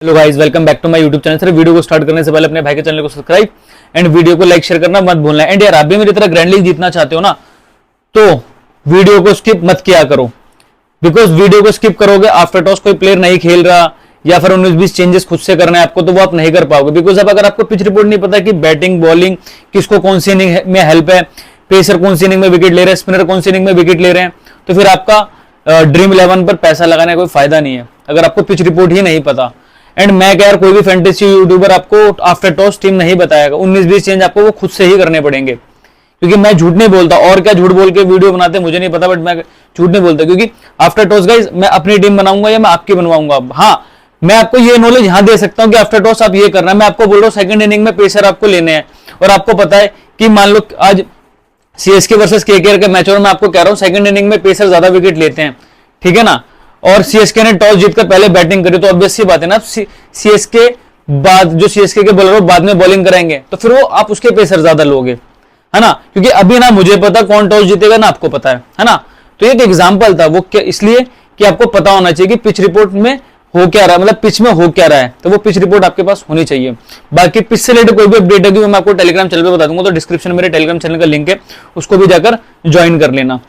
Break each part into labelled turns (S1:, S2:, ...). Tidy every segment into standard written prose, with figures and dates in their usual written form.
S1: Hello guys, welcome back to my YouTube channel. Sir, video को start करने से पहले अपने भाई के चैनल को सब्सक्राइब एंड वीडियो को लाइक शेयर करना मत भूलना। एंड यार, आप भी मेरी तरह ग्रैंड लीग जीतना चाहते हो ना, तो वीडियो को स्किप मत किया करो। बिकॉज वीडियो को स्किप करोगे, आफ्टर टॉस कोई प्लेयर नहीं खेल रहा या फिर 19-20 चेंजेस खुद से करना है आपको, तो वो आप नहीं कर पाओगे। बिकॉज अब अगर आपको पिच रिपोर्ट नहीं पता कि बैटिंग बॉलिंग किसको कौन सी इनिंग में हेल्प है, पेसर कौन सी इनिंग में विकेट ले रहे हैं, स्पिनर कौन सी इनिंग में विकेट ले रहे हैं, तो फिर आपका ड्रीम 11 पर पैसा लगाने का कोई फायदा नहीं है अगर आपको पिच रिपोर्ट ही नहीं पता। एंड मैं क्या यार, कोई भी फैंटेसी यूट्यूबर आपको आफ्टर टॉस टीम नहीं बताएगा। 19-20 चेंज आपको वो खुद से ही करने पड़ेंगे, क्योंकि मैं झूठ नहीं बोलता। और क्या झूठ बोल के वीडियो बनाते मुझे नहीं पता, बट मैं झूठ नहीं बोलता, क्योंकि आफ्टर टॉस गाइस मैं अपनी टीम बनाऊंगा या मैं आपकी बनवाऊंगा। हाँ, मैं आपको ये नॉलेज यहां दे सकता हूं कि आफ्टर टॉस आप ये करना है। मैं आपको बोल रहा हूँ सेकंड इनिंग में पेसर आपको लेने हैं, और आपको पता है कि मान लो आज सीएसके वर्सेस केकेआर के मैच, और मैं आपको कह रहा हूँ सेकंड इनिंग में पेसर ज्यादा विकेट लेते हैं, ठीक है ना, और सीएसके ने टॉस जीतकर पहले बैटिंग करी, तो ऑब्वियस सी बात है ना, सीएसके बाद जो सीएसके के बॉलर बाद में बॉलिंग कराएंगे, तो फिर वो आप उसके पेसर ज्यादा लोगे, है ना। क्योंकि अभी ना मुझे पता कौन टॉस जीतेगा ना आपको पता है ना। तो एक एग्जांपल था वो, क्या इसलिए कि आपको पता होना चाहिए कि पिच रिपोर्ट में हो क्या रहा है, मतलब पिच में हो क्या रहा है, तो वो पिच रिपोर्ट आपके पास होनी चाहिए। बाकी पिच से रिलेटेड कोई भी अपडेट होगी मैं आपको टेलीग्राम चैनल पे बता दूंगा, तो डिस्क्रिप्शन में मेरे टेलीग्राम चैनल का लिंक है, उसको भी जाकर ज्वाइन कर लेना।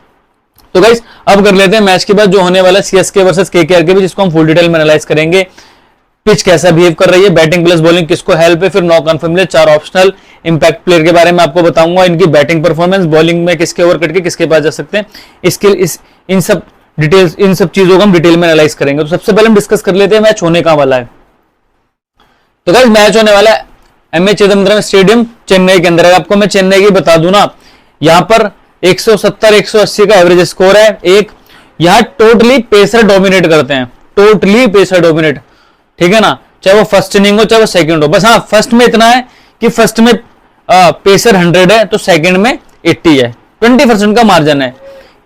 S1: तो गाइस, अब कर लेते हैं मैच के बाद जो होने वाला सीएसके वर्सेस केकेआर के बीच, जिसको हम फुल डिटेल में एनालाइज करेंगे। पिच कैसा बिहेव कर रही है, बैटिंग प्लस बॉलिंग किसको हेल्प है, फिर 9 कन्फर्म 4 ऑप्शनल इंपैक्ट प्लेयर के बारे में आपको बताऊंगा, इनकी बैटिंग परफॉर्मेंस, बॉलिंग में किसके ओवर कट के किसके पास जा सकते हैं, इन सब डिटेल्स, इन सब चीजों को हम डिटेल में एनालाइज करेंगे। तो सबसे पहले हम डिस्कस कर लेते हैं मैच होने का वाला है। तो गाइस, मैच होने वाला है एमए चिदम्बरम स्टेडियम चेन्नई के अंदर। आपको मैं चेन्नई की बता दूं ना, यहां पर 170-180 का एवरेज स्कोर है। एक यहां टोटली पेसर डोमिनेट करते हैं, टोटली पेसर डोमिनेट, ठीक है ना, चाहे वो फर्स्ट इनिंग हो चाहे वो सेकंड हो। बस हाँ, फर्स्ट में इतना है कि फर्स्ट में पेसर 100 है तो सेकंड में 80 है। 20% का मार्जिन है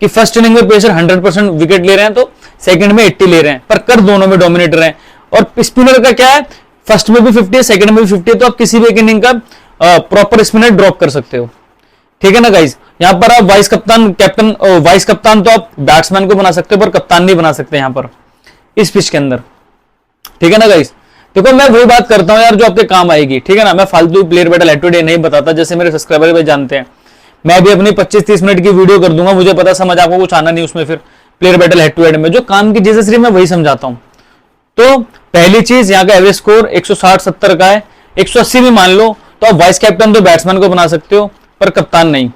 S1: कि फर्स्ट इनिंग में पेसर 100% विकेट ले रहे हैं तो सेकंड में 80 ले रहे हैं, पर कर दोनों में डोमिनेटर हैं। और स्पिनर का क्या है, फर्स्ट में भी 50 है सेकंड में भी 50 है, तो आप किसी भी एक इनिंग का प्रॉपर स्पिनर ड्रॉप कर सकते हो, ठीक है ना गाइज। यहां पर आप वाइस कप्तान, कैप्टन, वाइस कप्तान तो आप बैट्समैन को बना सकते हो, पर कप्तान नहीं बना सकते यहां पर इस पिच के अंदर, ठीक है ना गाइज। देखो, मैं वही बात करता हूं यार जो आपके काम आएगी, ठीक है ना। मैं फालतू player battle head to day नहीं बताता, जैसे मेरे सब्सक्राइबर भाई जानते हैं। मैं भी अपनी 25-30 मिनट की वीडियो कर दूंगा, मुझे पता समझ आपको कुछ आना नहीं उसमें, फिर player battle head to head में जो काम की चीजें सिर्फ मैं वही समझाता हूं। तो पहली चीज, यहाँ का एवरेज स्कोर 160-70 का है, 180 भी मान लो तो आप वाइस कैप्टन तो बैट्समैन को बना सकते हो, पर कप्तान नहीं,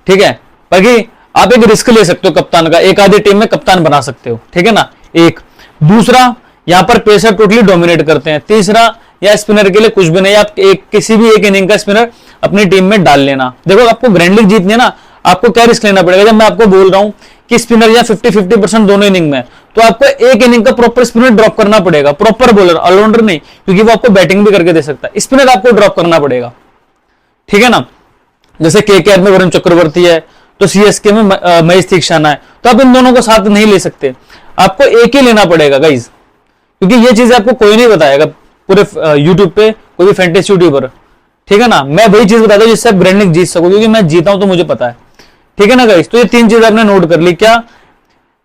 S1: ठीक है। बाकी आप एक रिस्क ले सकते हो कप्तान का, एक आधी टीम में कप्तान बना सकते हो, ठीक है ना। एक दूसरा, यहां पर पेसर टोटली डोमिनेट करते हैं। तीसरा, या स्पिनर के लिए कुछ भी नहीं, आप किसी भी एक इनिंग का स्पिनर अपनी टीम में डाल लेना। देखो, आपको ग्रैंड लीग जीतनी है ना, आपको क्या रिस्क लेना पड़ेगा। जब मैं आपको बोल रहा हूं कि स्पिनर या 50-50% दोनों इनिंग में, तो आपको एक इनिंग का प्रॉपर स्पिनर ड्रॉप करना पड़ेगा, प्रॉपर बॉलर, ऑलराउंडर नहीं, क्योंकि वो आपको बैटिंग भी करके दे सकता है। स्पिनर आपको ड्रॉप करना पड़ेगा, ठीक है ना। जैसे केकेआर में वरुण चक्रवर्ती है, तो सीएसके में महेश तीक्षाना है, तो आप इन दोनों को साथ नहीं ले सकते, आपको एक ही लेना पड़ेगा गाइज, क्योंकि ये चीजें आपको कोई नहीं बताएगा पूरे यूट्यूब पे, कोई भी फैंटेसी यूट्यूबर, ठीक है ना। मैं वही चीज बताता हूं जिससे आप ग्रैंड लीग जीत सको, क्योंकि मैं जीता हूं तो मुझे पता है, ठीक है ना गाइज। तो ये 3 चीज आपने नोट कर ली। क्या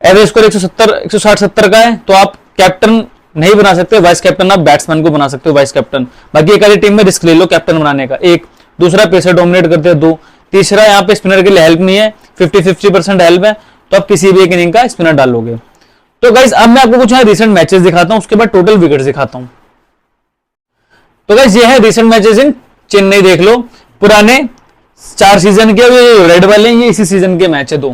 S1: एवरेज स्कोर 160-70 का है, तो आप कैप्टन नहीं बना सकते, वाइस कैप्टन आप बैट्समैन को बना सकते हो, वाइस कैप्टन। बाकी एक आधी टीम में रिस्क ले लो कैप्टन बनाने का। एक दूसरा, पेसर डोमिनेट करते हैं। 2 तीसरा, यहाँ पे स्पिनर के लिए हेल्प नहीं है, 50-50% हेल्प है, तो आप किसी भी एक इनिंग का स्पिनर डाल लोगे। तो गाइज, अब मैं आपको कुछ यहाँ रिसेंट मैचेस दिखाता हूं, उसके बाद टोटल विकेट दिखाता हूं। तो गाइज, ये है रिसेंट मैचेस इन चेन्नई, देख लो, पुराने 4 सीजन के, रेड वाले ये इसी सीजन के मैच है। 2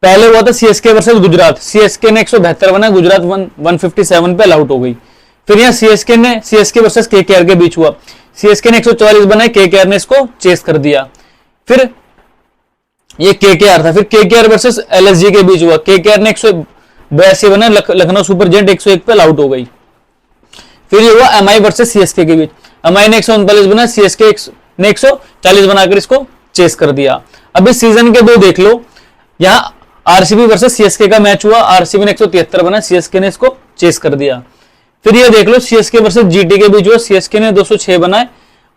S1: पहले हुआ था सीएसके वर्सेस गुजरात, सीएसके ने 172 बना, गुजरात 157 पे आउट हो गई। फिर यहाँ सीएसके वर्सेस केकेआर के बीच हुआ, सीएसके ने 144 बनाए, केकेआर ने इसको चेस कर दिया। फिर ये केकेआर था, फिर केकेआर वर्सेस एलएसजी के बीच हुआ, केकेआर ने 182 बनाए, लखनऊ सुपर जायंट 101 पे आउट हो गई। फिर ये हुआ एमआई वर्सेस सीएसके के बीच, एमआई ने 139 बनाया, सीएसके ने 140 बनाकर इसको चेस कर दिया। अब इस सीजन के 2 देख लो, यहाँ आरसीबी वर्सेस सीएसके का मैच हुआ, आरसीबी ने 173 बनाया, सीएसके ने इसको चेस कर दिया। फिर ये देख लो, सीएसके वर्सेस जीटी के बीच हुआ, सीएसके ने 206 बनाए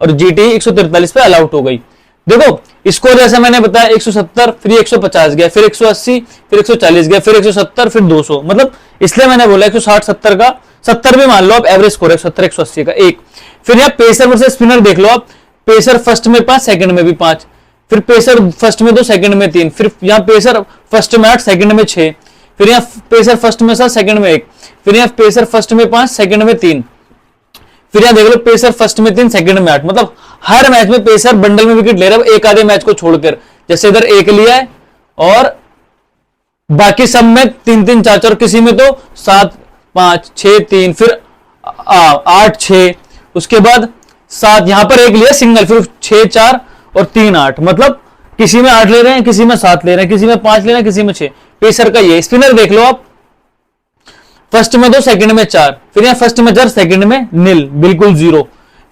S1: और जीटी 143 पे ऑल आउट हो गई। देखो स्कोर जैसे मैंने बताया 170, फिर 150 गया, फिर 180, फिर 140 गया, फिर 170, फिर 200, मतलब इसलिए मैंने बोला 160-70 का 70 भी मान लो आप, एवरेज स्कोर है 70 180 का एक। फिर यहाँ पेसर वर्सेस स्पिनर देख लो आप, पेसर फर्स्ट में 5, सेकंड में भी 5, फिर पेसर फर्स्ट में 2, सेकंड में 3, फिर यहाँ पेसर फर्स्ट में 8, सेकंड में 6, फिर यहाँ पेसर फर्स्ट में 7, सेकंड में 1, फिर यहाँ पेसर फर्स्ट में 5, सेकंड में 3, फिर यहाँ देख लो पेसर फर्स्ट में 3, सेकंड में 8। मतलब हर मैच में पेसर बंडल में विकेट ले रहा है, एक आधे मैच को छोड़कर। जैसे इधर 1 लिया है और बाकी सब में 3-3 4-4, किसी में तो 7 5 6 3, फिर 8 6, उसके बाद 7, यहां पर 1 लिया सिंगल, फिर 6 4 और 3 8। मतलब किसी में 8 ले रहे हैं, किसी में 7 ले रहे हैं, किसी में 5 ले रहे हैं, किसी में 6। पेसर का ये। स्पिनर देख लो आप, फर्स्ट में 2, सेकंड में 4, फिर यहाँ फर्स्ट में 4, सेकंड में नील, बिल्कुल 0,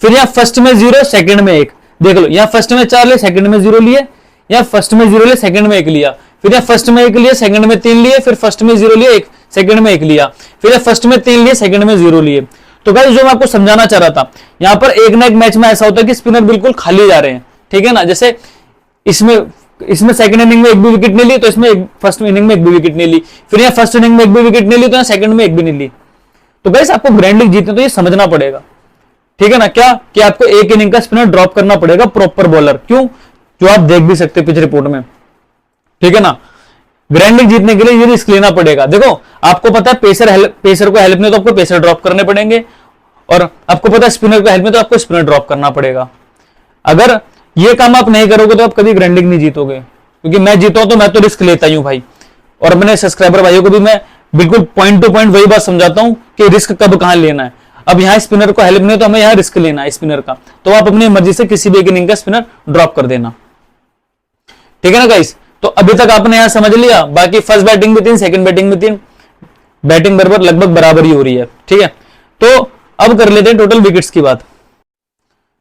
S1: फिर यहाँ फर्स्ट में 0, सेकंड में 1। देख लो यहाँ फर्स्ट में 4 लिए, सेकंड में 0 लिए, यहाँ फर्स्ट में 0 लिए, सेकंड में 1 लिया, फिर यहाँ फर्स्ट में 1 लिए, सेकंड में 3 लिए, फिर फर्स्ट में 0 लिए, सेकंड में 1 लिया, फिर फर्स्ट में 3 लिए, सेकंड में 0 लिए। तो गाइस जो मैं आपको समझाना चाह रहा था, यहाँ पर एक ना एक मैच में ऐसा होता है कि स्पिनर बिल्कुल खाली जा रहे हैं, ठीक है ना। जैसे इसमें सेकंड इनिंग में 1 भी विकेट नहीं ली, तो इसमें फर्स्ट इनिंग में 1 भी विकेट नहीं ली, फिर यहाँ फर्स्ट इनिंग में 1 भी विकेट नहीं ली, तो यहाँ सेकंड में 1 भी नहीं ली। तो गाइस आपको ग्रैंड लीग जीतने तो ये समझना पड़ेगा, ठीक है ना, क्या कि आपको एक इनिंग का स्पिनर ड्रॉप करना पड़ेगा, प्रॉपर बॉलर। क्यों? जो आप देख भी सकते पिच रिपोर्ट में, ठीक है ना। ग्रैंड लीग जीतने के लिए ये रिस्क लेना पड़ेगा। देखो आपको पता है पेसर को हेल्प नहीं तो आपको पेसर ड्रॉप करने पड़ेंगे, और आपको पता है स्पिनर को हेल्प नहीं तो आपको स्पिनर ड्रॉप करना पड़ेगा। अगर ये काम आप नहीं करोगे तो आप कभी ग्रैंड लीग नहीं जीतोगे, क्योंकि मैं जीता हूं तो मैं तो रिस्क लेता ही हूं भाई, और अपने सब्सक्राइबर भाइयों को भी मैं बिल्कुल पॉइंट टू पॉइंट वही बात समझाता हूं कि रिस्क कब कहां लेना है। अब यहाँ स्पिनर को हेल्प नहीं तो हमें यहाँ रिस्क लेना है स्पिनर का, तो आप अपनी मर्जी से किसी भी एक इनिंग का स्पिनर ड्रॉप कर देना, ठीक है ना गाइस। तो अभी तक आपने यहां समझ लिया। बाकी फर्स्ट बैटिंग में 3, सेकंड बैटिंग में 3, बैटिंग बराबर लगभग बराबर ही हो रही है, ठीक है। तो अब कर लेते हैं टोटल विकेट्स की बात।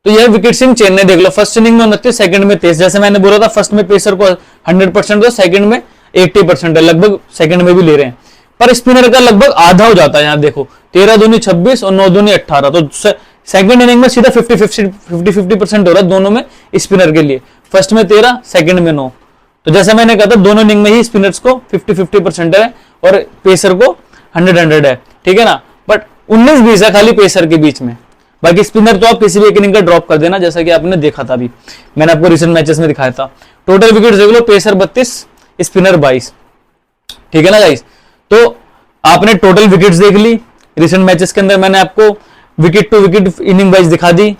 S1: तो यह विकेट सिंह चेन्नई देख लो, फर्स्ट इनिंग में 29, सेकंड में 23। जैसे मैंने बोला था फर्स्ट में पेसर को 100% तो सेकंड में 80% है, लगभग सेकंड में भी ले रहे हैं, पर स्पिनर का लगभग आधा हो जाता है। यहाँ देखो 13 दूनी 26 और 9 दूनी 18, तो सेकंड इनिंग में सीधा 50-50% हो रहा है दोनों में स्पिनर के लिए। फर्स्ट में 13, सेकंड में 9। तो जैसे मैंने कहा था दोनों इनिंग में ही स्पिनर्स को 50-50% है और पेसर को 100-100 है, ठीक है ना। बट 19-20 है खाली पेसर के बीच में, बाकी स्पिनर तो आप किसी भी एक इनिंग का ड्रॉप कर देना, जैसा कि आपने देखा था अभी, मैंने आपको रिसेंट मैचेस में दिखाया था। टोटल विकेट देख लो, पेसर 32, स्पिनर 22, ठीक है ना गाइस। तो आपने टोटल विकेट्स देख ली। रिसेंट मैचेस के अंदर मैंने आपको wicket to wicket inning wise दिखा दी,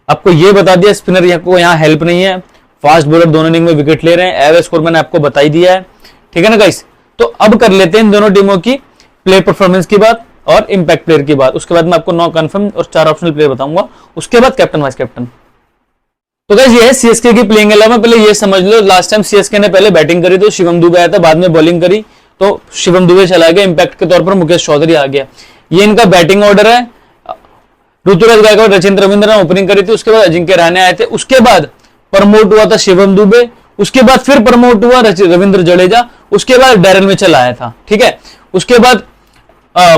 S1: आपको ये बता दिया स्पिनर को यहाँ हेल्प नहीं है, फास्ट बॉलर दोनों इनिंग में विकेट ले रहे हैं, एवरेज स्कोर मैंने आपको बता ही दिया है, ठीक है ना गाइस। तो अब कर लेते हैं इन दोनों टीमों की प्लेयर परफॉर्मेंस की बात और इंपैक्ट प्लेयर की बात। उसके बाद मैं आपको 9 कंफर्म और 4 ऑप्शनल प्लेयर बताऊंगा, उसके बाद कैप्टन वाइस कैप्टन। तो गाइस ये है सीएसके की प्लेइंग 11। पहले ये समझ लो, लास्ट टाइम सीएसके ने पहले बैटिंग करी तो शिवम दुबे आया था, बाद में बॉलिंग करी तो शिवम दुबे चला गया, इंपैक्ट के तौर पर मुकेश चौधरी आ गया। ये इनका बैटिंग ऑर्डर है। ऋतुराज गायकवाड़, रचिन रविंद्र ने ओपनिंग करी थी, उसके बाद अजिंक्य रहाणे आए थे, उसके बाद प्रमोट हुआ था शिवम दुबे, उसके बाद फिर प्रमोट हुआ रविंद्र जडेजा, उसके बाद डैरेल मिचेल आया था, ठीक है। उसके बाद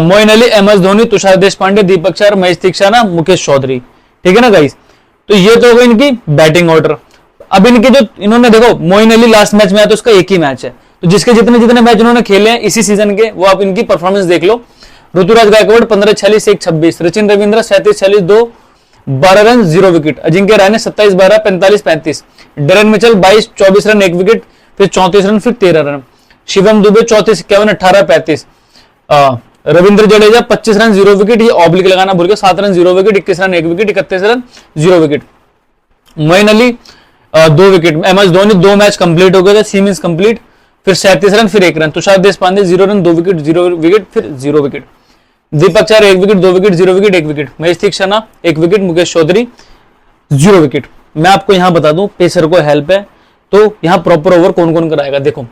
S1: मोइन अली, एमएस धोनी, तुषार देशपांडे, दीपक चहर, महेश तीक्षाना, मुकेश चौधरी, ठीक है ना गाइस। तो ये तो हो गई इनकी बैटिंग ऑर्डर। अब इनके जो इन्होंने देखो मोइन अली लास्ट मैच में आया तो उसका एक ही मैच है, तो जिसके जितने जितने मैच इन्होंने खेले हैं इसी सीजन के, वो आप इनकी परफॉर्मेंस देख लो। Ruturaj Gaikwad 15-46, 1-26, Rachin Ravindra 37-46, 2 12 run 0 wicket, Ajinkya Rahane 27-12, 45-35, Daryl Mitchell 22-24 run 1 wicket, फिर 34 रन, फिर 13 run, Shivam Dube 34-51, 18-35, Ravindra Jadeja 25 run 0 wicket, ये ऑब्लिक लगाना भूल गया, 7 run 0 wicket, 21 run 1 wicket, 31 run 0 wicket, Moeen Ali 2 wicket, MS Dhoni 2 match complete हो गए थे, सी मींस कंप्लीट, फिर 37 रन, फिर 1 run, Tushar Deshpande 0 run 2 wicket, 0 wicket, फिर 0 wicket, Deepak Chahar 1 wicket, 2 wicket, 0 wicket, 1 wicket, Maheesh Theekshana 1 wicket, Mukesh Choudhary 0 wicket. मैं आपको यहां बता दूं पेसर को हेल्प है, तो यहां प्रॉपर ओवर कौन कौन कराएगा। देखो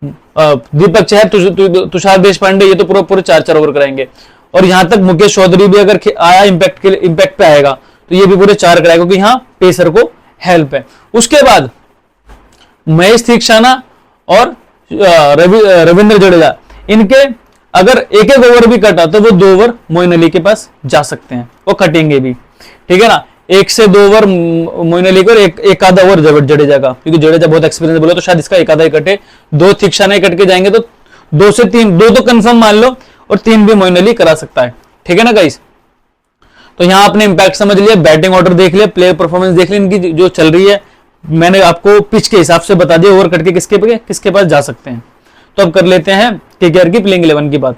S1: दीपक चहर, तुषार देशपांडे, ये तो पूरे 4-4 ओवर कराएंगे, और यहां तक मुकेश चौधरी भी अगर आया इंपैक्ट पे आएगा तो ये भी पूरे 4 कराएगा, क्योंकि यहाँ पेसर को हेल्प है। उसके बाद महेश तीक्षाना और रविंद्र जडेजा, इनके अगर एक एक ओवर भी कटा तो वो 2 ओवर मोइन अली के पास जा सकते हैं, वो कटेंगे भी, ठीक है ना। 1 से 2 ओवर मोइन अली को और एक आधा ओवर जडेजा का, क्योंकि जडेजा बहुत एक्सपीरियंस बोला तो शायद इसका एक आधा ही कटे, 2 तीक्षाना कट के जाएंगे तो 2 से 3, 2 तो कंफर्म मान लो और 3 भी मोइन अली करा सकता है, ठीक है ना गाइस। तो यहां आपने इंपैक्ट समझ लिया, बैटिंग ऑर्डर देख लिया, प्लेयर परफॉर्मेंस देख ली, इनकी जो चल रही है मैंने आपको पिच के हिसाब से बता दिया ओवर करके किसके पास जा सकते हैं। तो अब कर लेते हैं केकेआर की प्लेइंग 11 की बात।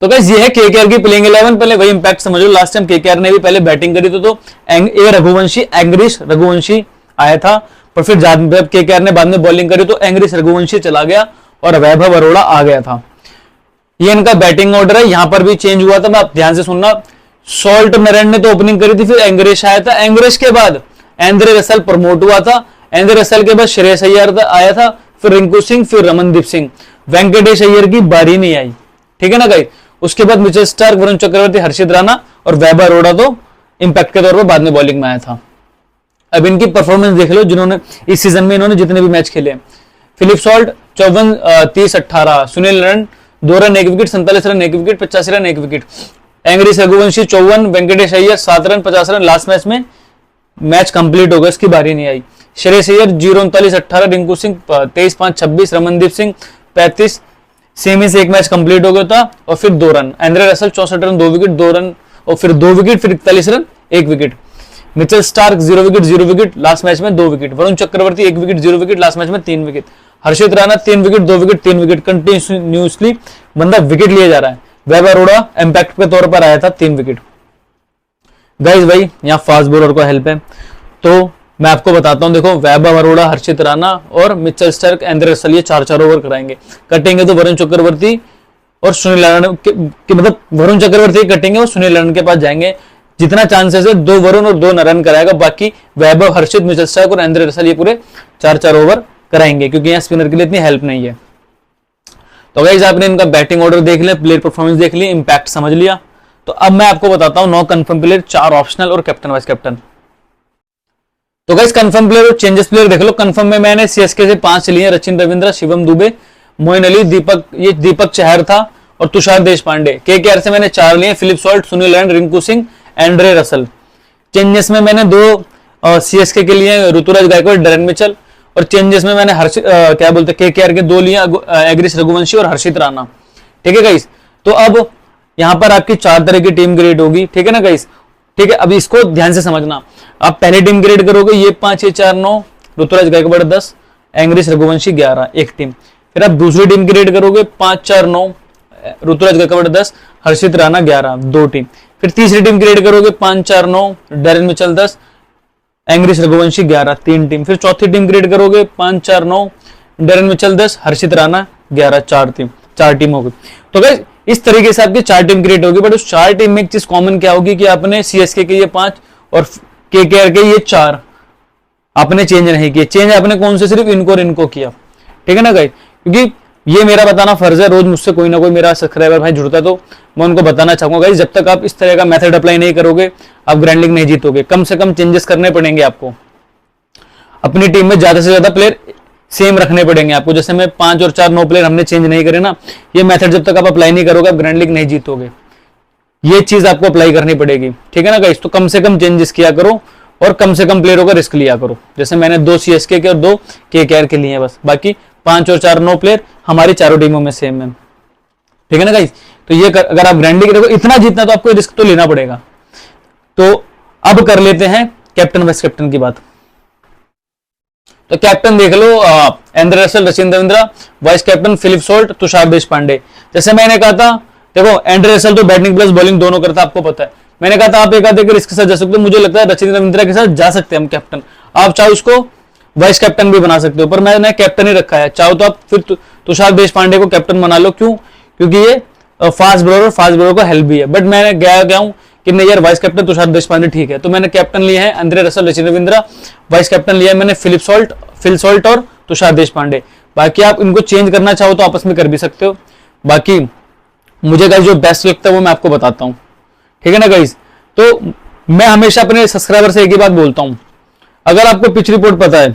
S1: तो गाइस ये है केकेआर की प्लेइंग 11। पहले वही इंपैक्ट समझो, लास्ट टाइम केकेआर ने भी पहले बैटिंग करी तो ए रघुवंशी, एंग्रिश रघुवंशी आया था, पर फिर जब केकेआर ने बाद में बॉलिंग करी तो एंग्रिश रघुवंशी चला गया और वैभव अरोड़ा आ गया था। ये इनका बैटिंग ऑर्डर है, यहां पर भी चेंज हुआ था, आप ध्यान से सुनना। सॉल्ट नरेन ने तो ओपनिंग करी थी, फिर एंग्रिश आया था, एंग्रिश के बाद एंद्रे रसल प्रमोट हुआ था, एंद्रे रसल के बाद श्रेयस अय्यर आया था, फिर रिंकू सिंह, फिर रमनदीप सिंह, वेंकटेश अय्यर की बारी नहीं आई, ठीक है ना गाइस। उसके बाद मिचेल स्टार्क, वरुण चक्रवर्ती, हर्षित राणा और वैभव अरोड़ा तो इंपैक्ट के तौर पर बाद में बॉलिंग में आया था। अब इनकी परफॉर्मेंस देख लो, जिन्होंने इस सीजन में इन्होंने जितने भी मैच खेले। Philip Salt 54, 30, 18, Sunil Narine 2 run 1 wicket, 47 run 1 wicket, 85 run 1 wicket, Angkrish Raghuvanshi 54, Venkatesh Iyer 7 run 50 run, last match में मैच कंप्लीट हो गया, इसकी बारी नहीं आई। श्रेयस अय्यर 0, 39, 18, रिंकू सिंह 23, 5, 26, रमनदीप सिंह 35, सेमी से एक मैच कंप्लीट हो गया था और फिर 2 run, Andre Russell 64 run 2 wicket, 2 run और फिर 2 विकेट, फिर 41 run 1 wicket, Mitchell Starc 0 wicket 0 wicket, last match में 2 wicket, Varun Chakravarthy 1 wicket 0 wicket, last match में 3 wicket, Harshit Rana 3 wicket 2 wicket 3 wicket, continuously बंदा विकेट लिए जा रहा है। वैभव अरोड़ा इंपैक्ट के तौर पर आया था 3 विकेट। गाइस भाई यहाँ फास्ट बॉलर को हेल्प है, तो मैं आपको बताता हूं, देखो वैभव अरोड़ा, हर्षित राणा और मिचेल स्टार्क, एंड्रे रसल ये 4-4 ओवर कराएंगे। कटेंगे तो वरुण चक्रवर्ती और सुनील नारायण के मतलब वरुण चक्रवर्ती कटेंगे और सुनील नारायण के पास जाएंगे। जितना चांसेस है 2 वरुण और 2 नारायण कराएगा, बाकी वैभव, हर्षित, मिचेल स्टार्क और एंड्रे रसल ये पूरे 4-4 ओवर कराएंगे, क्योंकि यहाँ स्पिनर के लिए इतनी हेल्प नहीं है। तो गाइस आपने इनका बैटिंग ऑर्डर देख लिया, प्लेयर परफॉर्मेंस देख ली, इंपैक्ट समझ लिया। तो अब मैं आपको बताता हूं 9 कंफर्म प्लेयर, 4 ऑप्शनल और कैप्टन वाइस कैप्टन। तो गाइस कंफर्म प्लेयर और चेंजेस प्लेयर देख लो। कंफर्म में मैंने सीएसके से 5 लिए, रचिन रविंद्र, शिवम दुबे, मोइन अली, दीपक चहर था और तुषार देशपांडे। केकेआर से मैंने 4 लिए, Philip Salt, Sunil Narine, Rinku Singh, Andre Russell. Changes में मैंने 2 सीएसके के लिए, ऋतुराज गायकवाड़, डरेन मिचेल, और चेंजेस में मैंने क्या बोलते केकेआर के 2 लिए, एंग्रिश रघुवंशी और हर्षित राणा, ठीक है गाइस। तो अब यहां पर आपकी 4 तरह की टीम क्रिएट होगी, ठीक है ना गाइस। ठीक है, अब इसको ध्यान से समझना। आप पहले टीम क्रिएट करोगे, ये 5, ये 4, 9, ऋतुराज गायकवाड़ 10, एंग्रिश रघुवंशी 11, एक टीम। फिर आप दूसरी टीम क्रिएट करोगे, 5, 4, 9, ऋतुराज गायकवाड़ 10, हर्षित राणा 11, 2 टीम। फिर तीसरी टीम क्रिएट करोगे, 5, 4, 9, डरेन मिचेल 10, एंग्रिश रघुवंशी 11, 3 टीम। फिर चौथी टीम क्रिएट करोगे, 5, 4, 9, डरेन मिचेल 10, हर्षित राणा 11, 4 टीम हो गई। तो गाइस इस तरीके से आपकी 4 टीम क्रिएट होगी, बट उस 4 टीम में एक चीज कॉमन क्या होगी कि आपने सीएसके के ये 5 और केकेआर के ये 4 आपने चेंज नहीं किए। चेंज आपने कौन से सिर्फ इनको और इनको किया, ठीक है ना गाइस। क्योंकि ये मेरा बताना फर्ज है, रोज मुझसे कोई ना कोई मेरा सब्सक्राइबर भाई जुड़ता है तो मैं उनको बताना चाहूंगा गाइस, जब तक आप इस तरह का मेथड अप्लाई नहीं करोगे आप ग्रैंड लीग नहीं जीतोगे। कम से कम चेंजेस करने पड़ेंगे आपको, अपनी टीम में ज्यादा से ज्यादा प्लेयर सेम रखने पड़ेंगे आपको। जैसे मैं 5 और 4, 9 प्लेयर हमने चेंज नहीं करे ना, ये मेथड जब तक आप अप्लाई नहीं करोगे आप ग्रैंड लीग नहीं जीतोगे। ये चीज आपको अप्लाई करनी पड़ेगी, ठीक है ना गाइस। तो कम से कम चेंजेस किया करो और कम से कम प्लेयरों का रिस्क लिया करो। जैसे मैंने 2 सीएसके के और 2 केकेआर के लिए हैं बस, बाकी 5 और 4, 9 प्लेयर हमारी चारों टीमों में सेम है, ठीक है ना गाइस। तो ये अगर आप ग्रैंड लीग देखो इतना जीतना तो आपको रिस्क तो लेना पड़ेगा। तो अब कर लेते हैं कैप्टन वाइस कैप्टन की बात। तो कैप्टन देख लो, Andre Russell, Rachin Ravindra, vice captain Philip Salt, Tushar Deshpande. जैसे मैंने कहा था, देखो एंड्रे रसल तो बैटिंग प्लस बॉलिंग दोनों करता है, आपको पता है। मैंने कहा था आप एक आधे के रिस्क के साथ जा सकते हो, मुझे लगता है रचिन रविंद्र के साथ जा सकते हैं हम कैप्टन। आप चाहे उसको वाइस कैप्टन भी बना सकते हो, पर मैंने कैप्टन ही रखा है। चाहो तो आप फिर तुषार देशपांडे को कैप्टन बना लो, क्यों? क्योंकि ये फास्ट बॉलर को हेल्प भी है। बट मैंने गया हूं कि नहीं यार, वाइस कैप्टन तुषार देशपांडे ठीक है, तो मैंने कैप्टन लिए हैं Andre Russell, Rachin Ravindra. Vice captain लिया है मैंने फिलिप सॉल्ट और तुषार देशपांडे। बाकी आप इनको चेंज करना चाहो तो आपस में कर भी सकते हो। बाकी मुझे गाइस जो बेस्ट लगता है वो मैं आपको बताता हूं, ठीक है ना गाइस। तो मैं हमेशा अपने सब्सक्राइबर से एक ही बात बोलता हूं, अगर आपको पिच रिपोर्ट पता है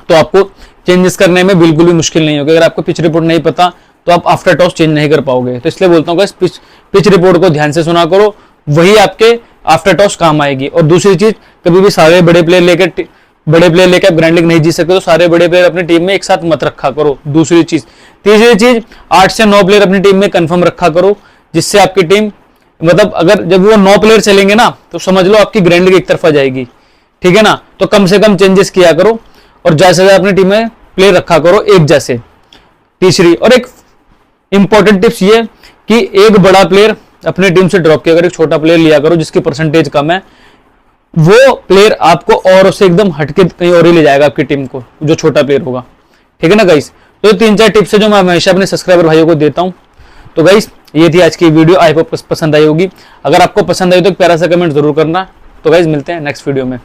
S1: तो आपको चेंजेस करने में बिल्कुल भी मुश्किल नहीं होगी। अगर आपको पिच रिपोर्ट नहीं पता तो आप आफ्टर टॉस चेंज नहीं कर पाओगे। तो इसलिए बोलता हूँ गाइस, पिच रिपोर्ट को ध्यान से सुना करो, वही आपके आफ्टर टॉस काम आएगी। और दूसरी चीज, कभी भी सारे बड़े प्लेयर लेकर आप ग्रैंड लीग नहीं जीत सकते, तो सारे बड़े प्लेयर अपनी टीम में एक साथ मत रखा करो। दूसरी चीज, तीसरी चीज, 8 से 9 प्लेयर अपनी टीम में कंफर्म रखा करो। जिससे आपकी टीम, मतलब अगर जब वो 9 प्लेयर चलेंगे ना तो समझ लो आपकी ग्रैंड लीग एक तरफा जाएगी, ठीक है ना। तो कम से कम चेंजेस किया करो और ज्यादा से ज्यादा अपनी टीम में प्लेयर रखा करो एक जैसे। तीसरी और एक इंपॉर्टेंट टिप्स ये कि एक बड़ा प्लेयर अपनी टीम से ड्रॉप किया, अगर एक छोटा प्लेयर लिया करो जिसकी परसेंटेज कम है, वो प्लेयर आपको और उससे एकदम हटके कहीं और ही ले जाएगा आपकी टीम को, जो छोटा प्लेयर होगा, ठीक है ना गाइस। तो ये 3-4 टिप्स है जो मैं हमेशा अपने सब्सक्राइबर भाइयों को देता हूं। तो गाइस ये थी आज की वीडियो, आई होप पसंद आई होगी। अगर आपको पसंद आई तो एक प्यारा सा कमेंट जरूर करना। तो गाइस मिलते हैं नेक्स्ट वीडियो में।